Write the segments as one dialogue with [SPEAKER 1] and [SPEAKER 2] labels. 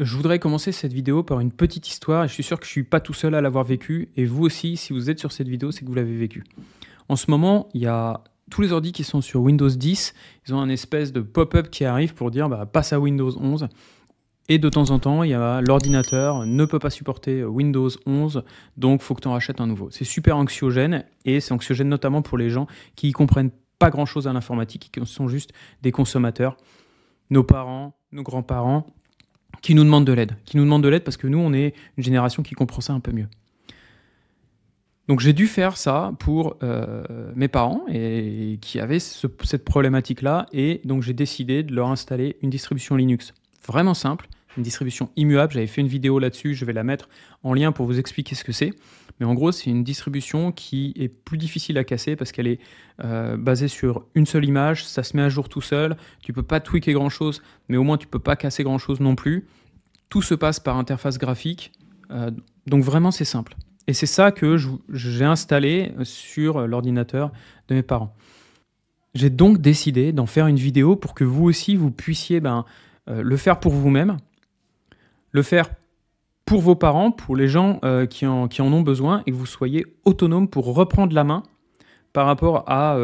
[SPEAKER 1] Je voudrais commencer cette vidéo par une petite histoire et je suis sûr que je ne suis pas tout seul à l'avoir vécu et vous aussi, si vous êtes sur cette vidéo, c'est que vous l'avez vécu. En ce moment, il y a tous les ordi qui sont sur Windows 10, ils ont un espèce de pop-up qui arrive pour dire passe à Windows 11. Et de temps en temps, il y a l'ordinateur ne peut pas supporter Windows 11, donc il faut que tu en rachètes un nouveau. C'est super anxiogène et c'est anxiogène notamment pour les gens qui ne comprennent pas grand-chose à l'informatique, qui sont juste des consommateurs, nos parents, nos grands-parents, qui nous demandent de l'aide, parce que nous, on est une génération qui comprend ça un peu mieux. Donc j'ai dû faire ça pour mes parents et qui avaient cette problématique-là, et donc j'ai décidé de leur installer une distribution Linux vraiment simple, une distribution immuable. J'avais fait une vidéo là-dessus, je vais la mettre en lien pour vous expliquer ce que c'est. Mais en gros, c'est une distribution qui est plus difficile à casser parce qu'elle est basée sur une seule image, ça se met à jour tout seul, tu peux pas tweaker grand-chose, mais au moins tu peux pas casser grand-chose non plus. Tout se passe par interface graphique, donc vraiment c'est simple. Et c'est ça que j'ai installé sur l'ordinateur de mes parents. J'ai donc décidé d'en faire une vidéo pour que vous aussi, vous puissiez le faire pour vous-même, le faire pour vos parents, pour les gens qui en ont besoin, et que vous soyez autonome pour reprendre la main par rapport à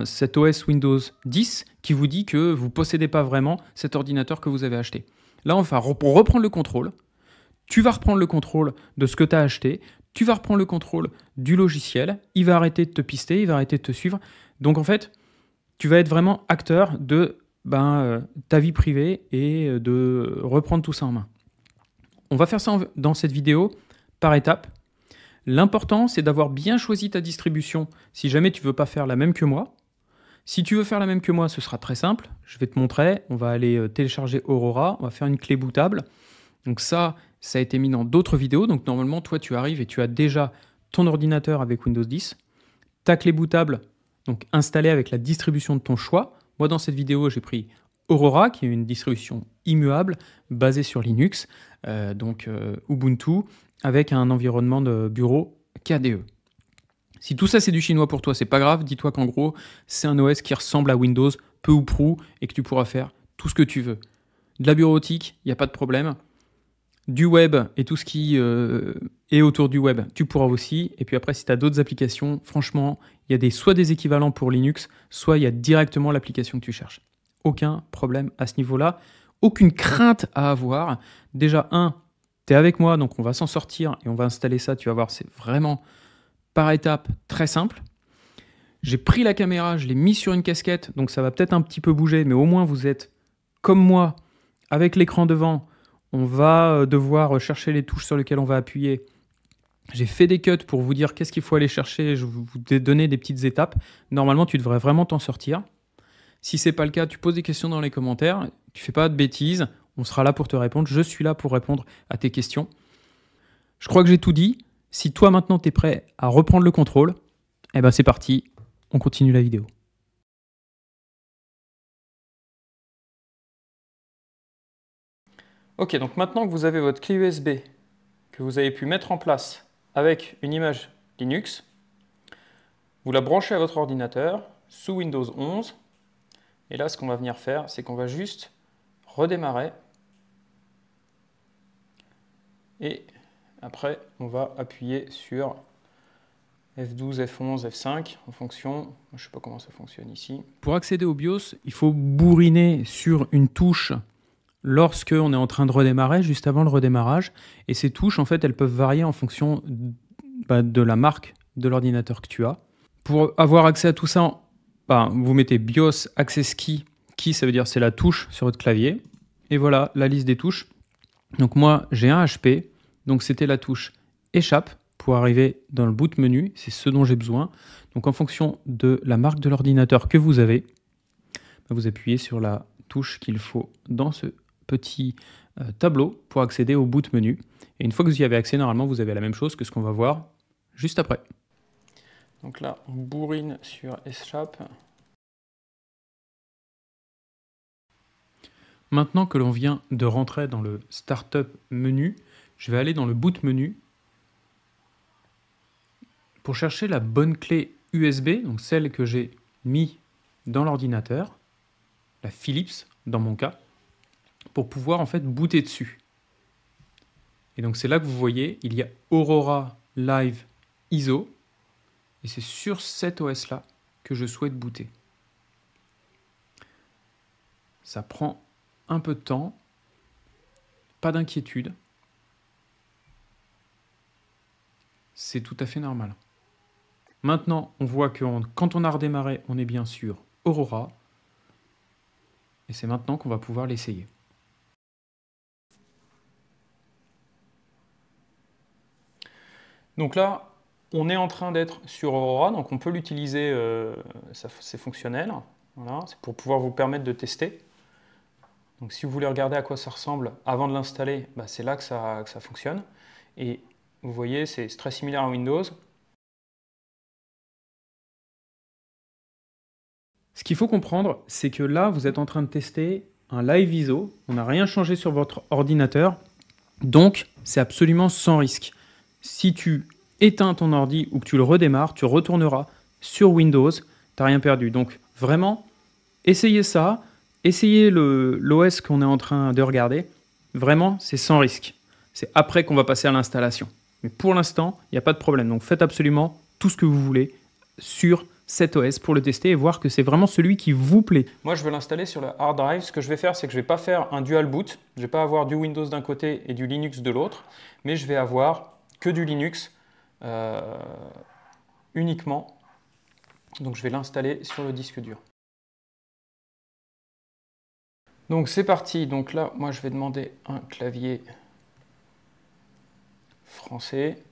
[SPEAKER 1] cet OS Windows 10 qui vous dit que vous ne possédez pas vraiment cet ordinateur que vous avez acheté. Là, on va reprendre le contrôle. Tu vas reprendre le contrôle de ce que tu as acheté. Tu vas reprendre le contrôle du logiciel. Il va arrêter de te pister, il va arrêter de te suivre. Donc, en fait, tu vas être vraiment acteur de ta vie privée et de reprendre tout ça en main. On va faire ça dans cette vidéo par étapes. L'important, c'est d'avoir bien choisi ta distribution si jamais tu ne veux pas faire la même que moi. Si tu veux faire la même que moi, ce sera très simple. Je vais te montrer. On va aller télécharger Aurora. On va faire une clé bootable. Donc ça a été mis dans d'autres vidéos. Donc normalement, toi, tu arrives et tu as déjà ton ordinateur avec Windows 10. Ta clé bootable, donc installée avec la distribution de ton choix. Moi, dans cette vidéo, j'ai pris Aurora, qui est une distribution immuable basée sur Linux, Ubuntu, avec un environnement de bureau KDE. Si tout ça c'est du chinois pour toi, c'est pas grave, dis-toi qu'en gros, c'est un OS qui ressemble à Windows, peu ou prou, et que tu pourras faire tout ce que tu veux. De la bureautique, il n'y a pas de problème. Du web et tout ce qui est autour du web, tu pourras aussi. Et puis après, si tu as d'autres applications, franchement, il y a soit des équivalents pour Linux, soit il y a directement l'application que tu cherches. Aucun problème à ce niveau-là. Aucune crainte à avoir. Déjà, tu es avec moi, donc on va s'en sortir et on va installer ça. Tu vas voir, c'est vraiment par étapes très simple. J'ai pris la caméra, je l'ai mis sur une casquette, donc ça va peut-être un petit peu bouger, mais au moins vous êtes comme moi, avec l'écran devant. On va devoir chercher les touches sur lesquelles on va appuyer. J'ai fait des cuts pour vous dire qu'est-ce qu'il faut aller chercher. Je vais vous donner des petites étapes. Normalement, tu devrais vraiment t'en sortir. Si ce n'est pas le cas, tu poses des questions dans les commentaires. Tu ne fais pas de bêtises. On sera là pour te répondre. Je suis là pour répondre à tes questions. Je crois que j'ai tout dit. Si toi, maintenant, tu es prêt à reprendre le contrôle, c'est parti. On continue la vidéo. Ok, donc maintenant que vous avez votre clé USB que vous avez pu mettre en place avec une image Linux, vous la branchez à votre ordinateur sous Windows 11. Et là, ce qu'on va venir faire, c'est qu'on va juste redémarrer. Et après, on va appuyer sur F12, F11, F5 en fonction. Je ne sais pas comment ça fonctionne ici. Pour accéder au BIOS, il faut bourriner sur une touche lorsque on est en train de redémarrer, juste avant le redémarrage. Et ces touches, en fait, elles peuvent varier en fonction de la marque de l'ordinateur que tu as. Pour avoir accès à tout ça, vous mettez BIOS Access Key. Key, ça veut dire c'est la touche sur votre clavier. Et voilà la liste des touches. Donc moi, j'ai un HP. Donc c'était la touche échappe pour arriver dans le boot menu. C'est ce dont j'ai besoin. Donc en fonction de la marque de l'ordinateur que vous avez, vous appuyez sur la touche qu'il faut dans ce petit tableau pour accéder au boot menu. Et une fois que vous y avez accès, normalement, vous avez la même chose que ce qu'on va voir juste après. Donc là, on bourrine sur échappe. Maintenant que l'on vient de rentrer dans le Startup menu, je vais aller dans le Boot menu pour chercher la bonne clé USB, donc celle que j'ai mis dans l'ordinateur, la Philips dans mon cas, pour pouvoir en fait booter dessus. Et donc c'est là que vous voyez, il y a Aurora Live ISO. Et c'est sur cet OS-là que je souhaite booter. Ça prend un peu de temps. Pas d'inquiétude. C'est tout à fait normal. Maintenant, on voit que quand on a redémarré, on est bien sûr Aurora. Et c'est maintenant qu'on va pouvoir l'essayer. Donc là, on est en train d'être sur Aurora, donc on peut l'utiliser, c'est fonctionnel. Voilà, c'est pour pouvoir vous permettre de tester. Donc si vous voulez regarder à quoi ça ressemble avant de l'installer, bah, c'est là que ça fonctionne. Et vous voyez, c'est très similaire à Windows. Ce qu'il faut comprendre, c'est que là, vous êtes en train de tester un Live ISO. On n'a rien changé sur votre ordinateur. Donc, c'est absolument sans risque. Si tu éteins ton ordi ou que tu le redémarres, tu retourneras sur Windows. Tu n'as rien perdu. Donc, vraiment, essayez ça. Essayez l'OS qu'on est en train de regarder. Vraiment, c'est sans risque. C'est après qu'on va passer à l'installation. Mais pour l'instant, il n'y a pas de problème. Donc, faites absolument tout ce que vous voulez sur cet OS pour le tester et voir que c'est vraiment celui qui vous plaît. Moi, je veux l'installer sur le hard drive. Ce que je vais faire, c'est que je ne vais pas faire un dual boot. Je ne vais pas avoir du Windows d'un côté et du Linux de l'autre, mais je vais avoir que du Linux uniquement. Donc, je vais l'installer sur le disque dur. Donc, c'est parti. Donc là, moi, je vais demander un clavier français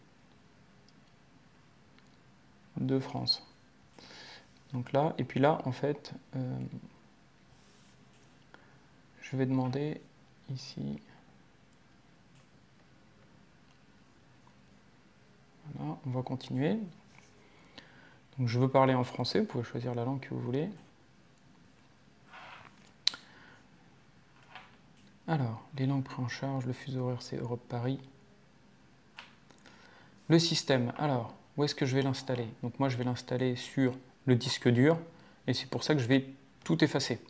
[SPEAKER 1] de France. Donc là, et puis là, en fait, je vais demander ici, voilà, on va continuer. Donc je veux parler en français, vous pouvez choisir la langue que vous voulez. Alors, les langues prises en charge, le fuseau horaire c'est Europe-Paris. Le système, alors, où est-ce que je vais l'installer? Donc moi je vais l'installer sur le disque dur, et c'est pour ça que je vais tout effacer.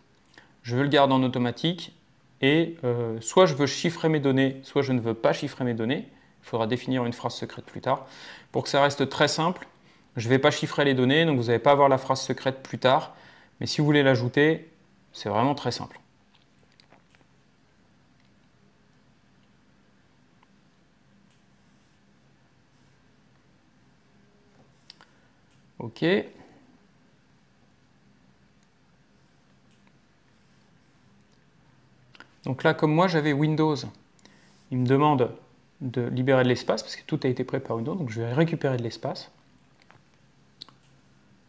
[SPEAKER 1] Je veux le garder en automatique, et soit je veux chiffrer mes données, soit je ne veux pas chiffrer mes données. Il faudra définir une phrase secrète plus tard. Pour que ça reste très simple, je ne vais pas chiffrer les données, donc vous n'allez pas avoir la phrase secrète plus tard. Mais si vous voulez l'ajouter, c'est vraiment très simple. OK. Donc là, comme moi, j'avais Windows, il me demande de libérer de l'espace, parce que tout a été prêt par Windows, donc je vais récupérer de l'espace.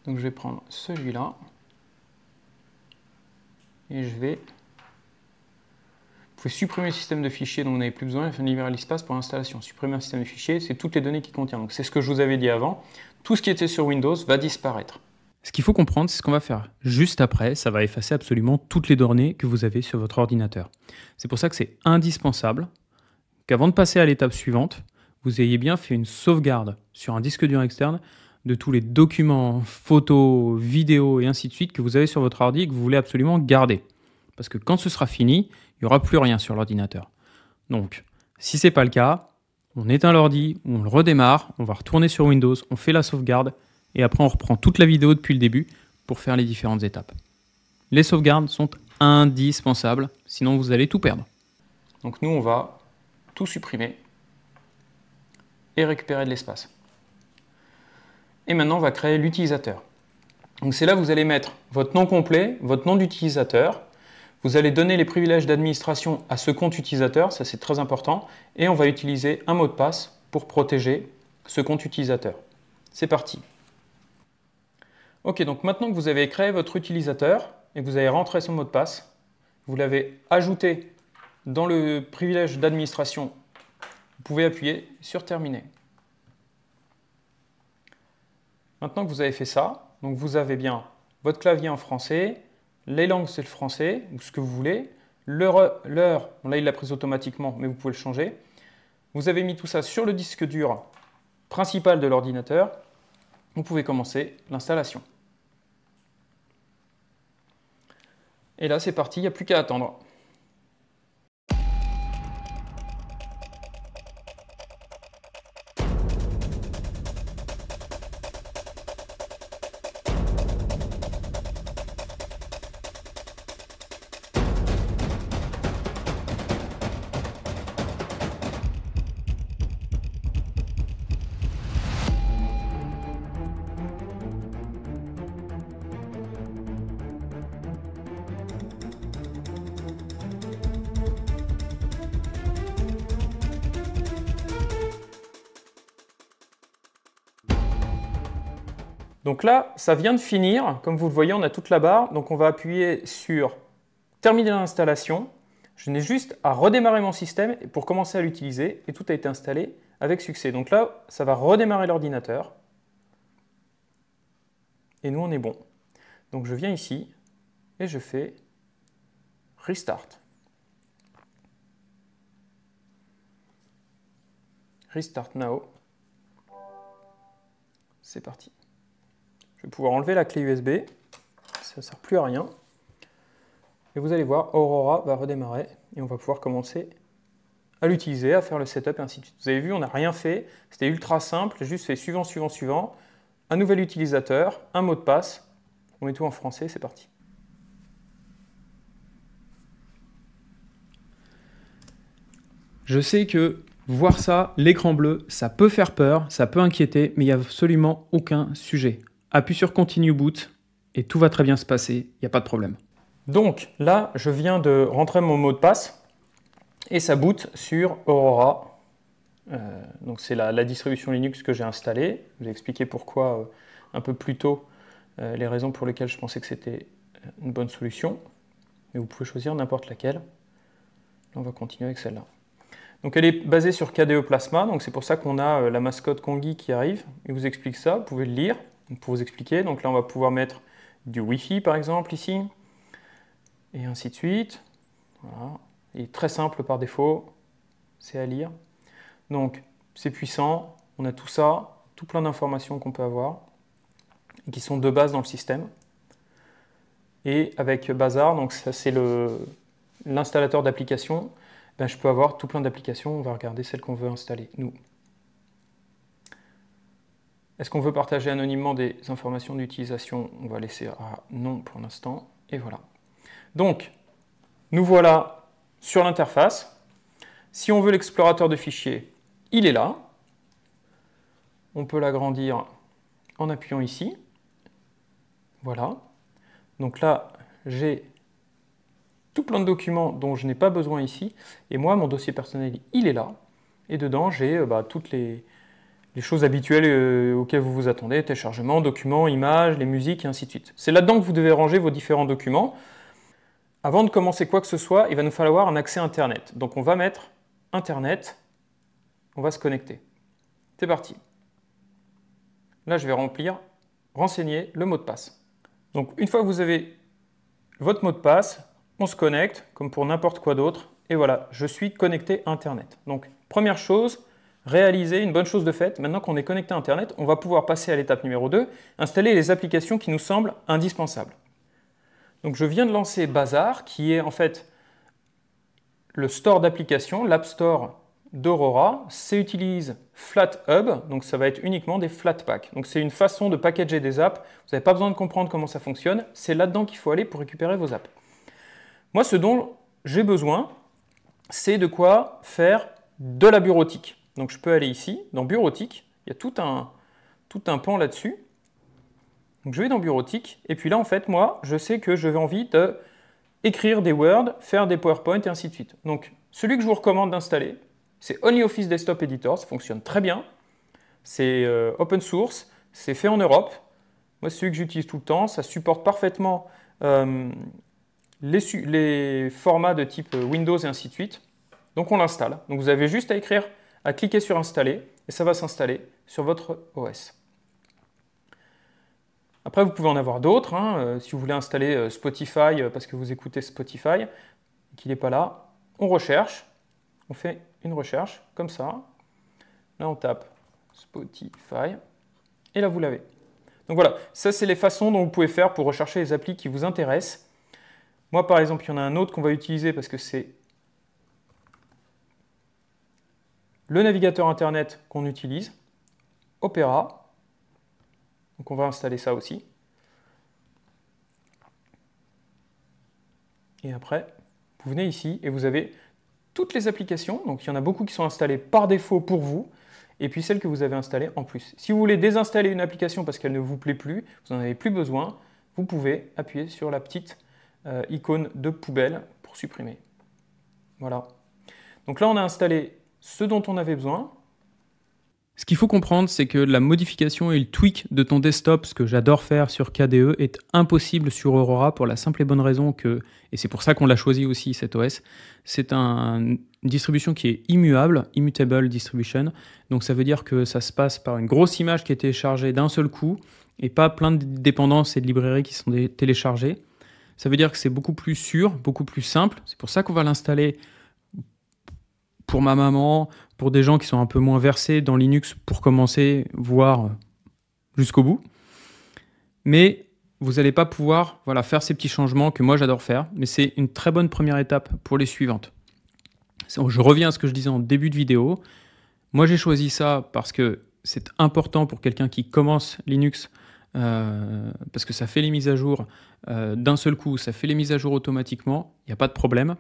[SPEAKER 1] Donc je vais prendre celui-là, et je vais... Vous pouvez supprimer le système de fichiers dont vous n'avez plus besoin, et libérer l'espace pour l'installation. Supprimer un système de fichiers, c'est toutes les données qui contient. Donc c'est ce que je vous avais dit avant. Tout ce qui était sur Windows va disparaître. Ce qu'il faut comprendre, c'est ce qu'on va faire juste après. Ça va effacer absolument toutes les données que vous avez sur votre ordinateur. C'est pour ça que c'est indispensable qu'avant de passer à l'étape suivante, vous ayez bien fait une sauvegarde sur un disque dur externe de tous les documents, photos, vidéos et ainsi de suite que vous avez sur votre ordi et que vous voulez absolument garder. Parce que quand ce sera fini, il n'y aura plus rien sur l'ordinateur. Donc, si ce n'est pas le cas, on éteint l'ordi, on le redémarre, on va retourner sur Windows, on fait la sauvegarde, et après on reprend toute la vidéo depuis le début pour faire les différentes étapes. Les sauvegardes sont indispensables, sinon vous allez tout perdre. Donc nous, on va tout supprimer et récupérer de l'espace. Et maintenant, on va créer l'utilisateur. Donc c'est là que vous allez mettre votre nom complet, votre nom d'utilisateur. Vous allez donner les privilèges d'administration à ce compte utilisateur, ça c'est très important. Et on va utiliser un mot de passe pour protéger ce compte utilisateur. C'est parti. Ok, donc maintenant que vous avez créé votre utilisateur et que vous avez rentré son mot de passe, vous l'avez ajouté dans le privilège d'administration, vous pouvez appuyer sur Terminer. Maintenant que vous avez fait ça, donc vous avez bien votre clavier en français, les langues c'est le français, ou ce que vous voulez, l'heure, bon là il l'a prise automatiquement, mais vous pouvez le changer. Vous avez mis tout ça sur le disque dur principal de l'ordinateur, vous pouvez commencer l'installation. Et là c'est parti, il n'y a plus qu'à attendre. Donc là, ça vient de finir. Comme vous le voyez, on a toute la barre. Donc on va appuyer sur terminer l'installation. Je n'ai juste à redémarrer mon système pour commencer à l'utiliser et tout a été installé avec succès. Donc là, ça va redémarrer l'ordinateur et nous, on est bon. Donc je viens ici et je fais Restart. Restart now. C'est parti. Je vais pouvoir enlever la clé USB. Ça ne sert plus à rien. Et vous allez voir, Aurora va redémarrer et on va pouvoir commencer à l'utiliser, à faire le setup et ainsi de suite. Vous avez vu, on n'a rien fait. C'était ultra simple. J'ai juste fait suivant, suivant, suivant. Un nouvel utilisateur, un mot de passe. On met tout en français, c'est parti. Je sais que voir ça, l'écran bleu, ça peut faire peur, ça peut inquiéter, mais il n'y a absolument aucun sujet. Appuie sur Continue Boot et tout va très bien se passer, il n'y a pas de problème. Donc là, je viens de rentrer mon mot de passe et ça boot sur Aurora. Donc c'est la distribution Linux que j'ai installée. Je vous ai expliqué pourquoi un peu plus tôt, les raisons pour lesquelles je pensais que c'était une bonne solution. Mais vous pouvez choisir n'importe laquelle. Là, on va continuer avec celle-là. Donc elle est basée sur KDE Plasma, donc c'est pour ça qu'on a la mascotte Kongi qui arrive. Il vous explique ça, vous pouvez le lire pour vous expliquer. Donc là, on va pouvoir mettre du Wi-Fi par exemple ici, et ainsi de suite. Voilà. Il est très simple par défaut, c'est à lire. Donc c'est puissant, on a tout ça, tout plein d'informations qu'on peut avoir, et qui sont de base dans le système. Et avec Bazaar, donc ça c'est l'installateur d'applications, ben, je peux avoir tout plein d'applications, on va regarder celles qu'on veut installer, nous. Est-ce qu'on veut partager anonymement des informations d'utilisation? On va laisser à non pour l'instant, et voilà. Donc, nous voilà sur l'interface. Si on veut l'explorateur de fichiers, il est là. On peut l'agrandir en appuyant ici. Voilà. Donc là, j'ai tout plein de documents dont je n'ai pas besoin ici. Et moi, mon dossier personnel, il est là. Et dedans, j'ai toutes les choses habituelles auxquelles vous vous attendez, téléchargement, documents, images, les musiques, et ainsi de suite. C'est là-dedans que vous devez ranger vos différents documents. Avant de commencer quoi que ce soit, il va nous falloir un accès Internet. Donc on va mettre Internet, on va se connecter. C'est parti. Là, je vais remplir, renseigner le mot de passe. Donc une fois que vous avez votre mot de passe, on se connecte, comme pour n'importe quoi d'autre, et voilà, je suis connecté à Internet. Donc, première chose, réaliser une bonne chose de fait. Maintenant qu'on est connecté à Internet, on va pouvoir passer à l'étape numéro 2, installer les applications qui nous semblent indispensables. Donc, je viens de lancer Bazaar, qui est en fait le store d'applications, l'App Store d'Aurora. Ça utilise FlatHub, donc ça va être uniquement des Flatpak. Donc, c'est une façon de packager des apps. Vous n'avez pas besoin de comprendre comment ça fonctionne. C'est là-dedans qu'il faut aller pour récupérer vos apps. Moi, ce dont j'ai besoin, c'est de quoi faire de la bureautique. Donc, je peux aller ici, dans bureautique. Il y a tout un pan là-dessus. Donc, je vais dans bureautique. Et puis là, en fait, moi, je sais que j'ai envie d'écrire des Word, faire des PowerPoint et ainsi de suite. Donc, celui que je vous recommande d'installer, c'est OnlyOffice Desktop Editor. Ça fonctionne très bien. C'est open source. C'est fait en Europe. Moi, c'est celui que j'utilise tout le temps. Ça supporte parfaitement les formats de type Windows et ainsi de suite. Donc on l'installe. Donc vous avez juste à cliquer sur installer et ça va s'installer sur votre OS. Après vous pouvez en avoir d'autres. Si vous voulez installer Spotify parce que vous écoutez Spotify et qu'il n'est pas là, on recherche. On fait une recherche comme ça. Là on tape Spotify et là vous l'avez. Donc voilà, ça c'est les façons dont vous pouvez faire pour rechercher les applis qui vous intéressent. Moi, par exemple, il y en a un autre qu'on va utiliser parce que c'est le navigateur Internet qu'on utilise, Opera. Donc, on va installer ça aussi. Et après, vous venez ici et vous avez toutes les applications. Donc, il y en a beaucoup qui sont installées par défaut pour vous. Et puis, celles que vous avez installées en plus. Si vous voulez désinstaller une application parce qu'elle ne vous plaît plus, vous n'en avez plus besoin, vous pouvez appuyer sur la petite icône de poubelle pour supprimer. Voilà. Donc là, on a installé ce dont on avait besoin. Ce qu'il faut comprendre, c'est que la modification et le tweak de ton desktop, ce que j'adore faire sur KDE, est impossible sur Aurora pour la simple et bonne raison que, et c'est pour ça qu'on l'a choisi aussi, cet OS, c'est une distribution qui est immuable, immutable distribution. Donc ça veut dire que ça se passe par une grosse image qui est téléchargée d'un seul coup et pas plein de dépendances et de librairies qui sont téléchargées. Ça veut dire que c'est beaucoup plus sûr, beaucoup plus simple. C'est pour ça qu'on va l'installer pour ma maman, pour des gens qui sont un peu moins versés dans Linux pour commencer, voire jusqu'au bout. Mais vous n'allez pas pouvoir faire ces petits changements que moi j'adore faire, mais c'est une très bonne première étape pour les suivantes. Je reviens à ce que je disais en début de vidéo. Moi j'ai choisi ça parce que c'est important pour quelqu'un qui commence Linux, parce que ça fait les mises à jour d'un seul coup, ça fait les mises à jour automatiquement, il n'y a pas de problème.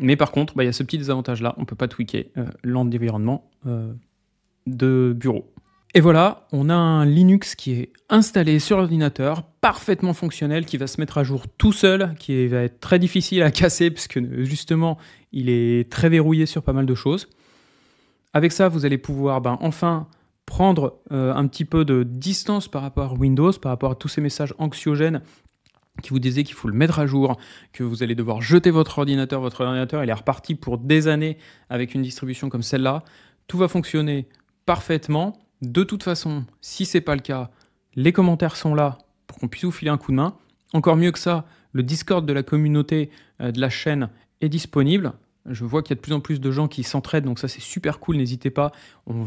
[SPEAKER 1] Mais par contre, il y a ce petit désavantage-là, on ne peut pas tweaker l'environnement de bureau. Et voilà, on a un Linux qui est installé sur l'ordinateur, parfaitement fonctionnel, qui va se mettre à jour tout seul, qui va être très difficile à casser, puisque justement, il est très verrouillé sur pas mal de choses. Avec ça, vous allez pouvoir enfin prendre un petit peu de distance par rapport à Windows, par rapport à tous ces messages anxiogènes qui vous disaient qu'il faut le mettre à jour, que vous allez devoir jeter votre ordinateur il est reparti pour des années avec une distribution comme celle-là. Tout va fonctionner parfaitement. De toute façon, si ce n'est pas le cas, les commentaires sont là pour qu'on puisse vous filer un coup de main. Encore mieux que ça, le Discord de la communauté de la chaîne est disponible. Je vois qu'il y a de plus en plus de gens qui s'entraident, donc ça c'est super cool, n'hésitez pas.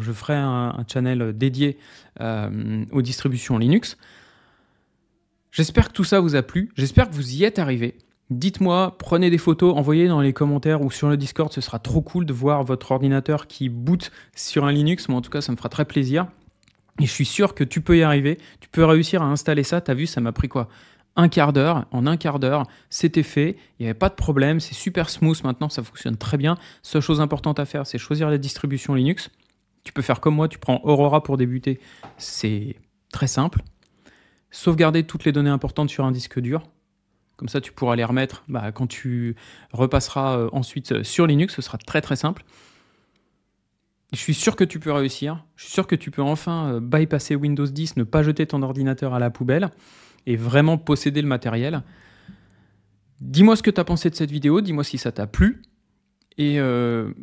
[SPEAKER 1] Je ferai un channel dédié aux distributions Linux. J'espère que tout ça vous a plu, j'espère que vous y êtes arrivé. Dites-moi, prenez des photos, envoyez dans les commentaires ou sur le Discord, ce sera trop cool de voir votre ordinateur qui boot sur un Linux. Moi en tout cas, ça me fera très plaisir. Et je suis sûr que tu peux y arriver, tu peux réussir à installer ça. T'as vu, ça m'a pris quoi ? Un quart d'heure. En un quart d'heure, c'était fait, il n'y avait pas de problème, c'est super smooth maintenant, ça fonctionne très bien. Seule chose importante à faire, c'est choisir la distribution Linux. Tu peux faire comme moi, tu prends Aurora pour débuter, c'est très simple. Sauvegarder toutes les données importantes sur un disque dur. Comme ça, tu pourras les remettre quand tu repasseras ensuite sur Linux. Ce sera très très simple. Je suis sûr que tu peux réussir. Je suis sûr que tu peux enfin bypasser Windows 10, ne pas jeter ton ordinateur à la poubelle et vraiment posséder le matériel. Dis-moi ce que tu as pensé de cette vidéo. Dis-moi si ça t'a plu. Et il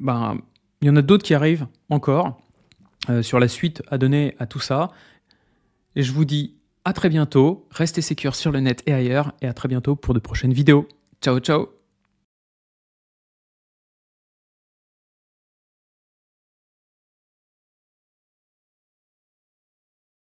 [SPEAKER 1] y en a d'autres qui arrivent encore sur la suite à donner à tout ça. Et je vous dis à très bientôt, restez sécures sur le net et ailleurs, et à très bientôt pour de prochaines vidéos. Ciao, ciao!